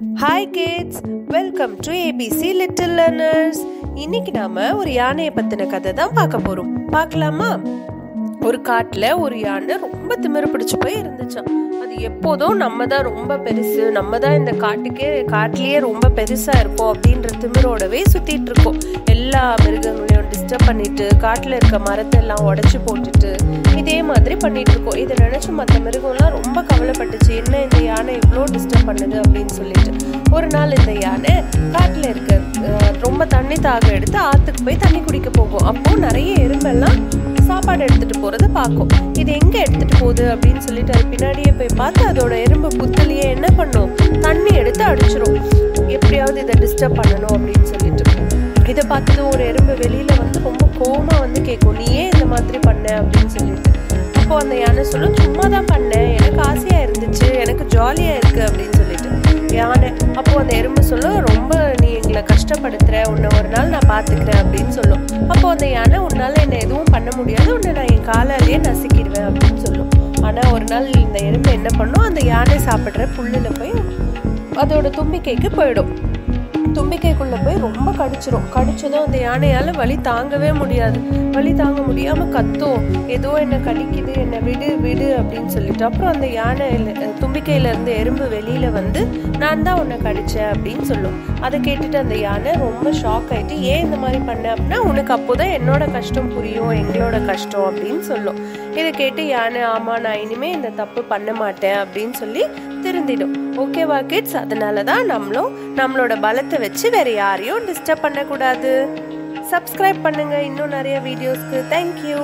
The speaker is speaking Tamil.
Hi kids, welcome to ABC Little Learners. இன்னைக்கு நாம ஒரு யானையை பத்தின கதை தான் பார்க்க போறோம். பார்க்கலாமா? ஒரு காட்டுல ஒரு யானை ரொம்ப திமிரு பிடிச்சு போய் இருந்துச்சாம். அது எப்போதும் நம்ம தான் ரொம்ப பெருசு, நம்ம தான் இந்த காட்டிலேயே ரொம்ப பெருசா இருக்கும் அப்படின்ற திமிரோடவே சுத்திட்டு இருக்கோம். எல்லா மிருகங்களையும் டிஸ்டர்ப் பண்ணிட்டு காட்டுல இருக்க மரத்தை எல்லாம் உடைச்சு போட்டுட்டு இதே மாதிரி பண்ணிட்டு இருக்கோம். இதை நினைச்சு மற்ற மிருகம்லாம் ரொம்ப கவலைப்பட்டுச்சு. என்ன இந்த யானை இவ்வளோ டிஸ்டர்ப் பண்ணுது அப்படின்னு சொல்லிட்டு ஒரு நாள் இந்த யானை காட்டுல இருக்க ரொம்ப தண்ணி தாக எடுத்து ஆத்துக்கு போய் தண்ணி குடிக்க போகும். அப்போ நிறைய எறும்பெல்லாம் சாப்பாடு எடுத்துட்டு போறத பார்க்கும். இது எங்க எடுத்துட்டு போகுது அப்படின்னு சொல்லிட்டு அது பின்னாடியே போய் பார்த்து அதோட எறும்பு புத்தலையே என்ன பண்ணும், தண்ணி எடுத்து அடிச்சிரும். எப்படியாவது இதை டிஸ்டர்ப் பண்ணணும் அப்படின்னு சொல்லிட்டு இதை பார்த்தது ஒரு எறும்பு வெளியில வந்து ரொம்ப கோவமா வந்து கேட்கும், நீ ஏன் இந்த மாதிரி பண்ண அப்படின்னு சொல்லிட்டு. அப்போ அந்த யானை சொல்லும், சும்மா தான் பண்ணேன், எனக்கு ஆசையா இருந்துச்சு, எனக்கு ஜாலியா இருக்கு அப்படின்னு சொல்லிட்டு யானை. அப்போ அந்த எறும்பு சொல்லும், ரொம்ப நீ எங்களை கஷ்டப்படுத்துற, உன்னை ஒரு நாள் நான் பாத்துக்கிறேன் அப்படின்னு சொல்லும். அப்போ அந்த யானை, உன்னால என்ன எதுவும் பண்ண முடியாது, உன்னை நான் என் காலாலேயே நசுக்கிடுவேன் அப்படின்னு சொல்லும். ஆனா ஒரு நாள் இந்த எறும்பு என்ன பண்ணும், அந்த யானை சாப்பிடுற புல்லுல போய் அதோட தும்பிக்கைக்கு போயிடும். தும்பிக்கைக்குள்ள போய் ரொம்ப கடிச்சதும் அந்த யானையால வலி தாங்கவே முடியாது. வலி தாங்க முடியாம கத்தும், ஏதோ என்ன கடிக்குது, என்ன விடு விடு அப்படின்னு சொல்லிட்டு. அப்புறம் அந்த யானை தும்பிக்கையில இருந்து எறும்பு வெளியில வந்து, நான் தான் உன்னை கடிச்சேன் அப்படின்னு சொல்லும். அதை கேட்டுட்டு அந்த யானை ரொம்ப ஷாக் ஆயிட்டு, ஏன் இந்த மாதிரி பண்ண அப்படின்னா, உனக்கு அப்போதான் என்னோட கஷ்டம் புரியும், எங்களோட கஷ்டம் அப்படின்னு சொல்லும். இதை கேட்டு யானை, ஆமா நான் இனிமே இந்த தப்பு பண்ண மாட்டேன் அப்படின்னு சொல்லி திருந்திடும். ஓகேவா கிட்ஸ்? அதனாலதான் நம்மளோட பலத்தை வச்சு வேற யாரையும் டிஸ்டர்ப் பண்ணக்கூடாது. சப்ஸ்கிரைப் பண்ணுங்க இன்னும் நிறைய வீடியோஸ்க்கு. தேங்க்யூ.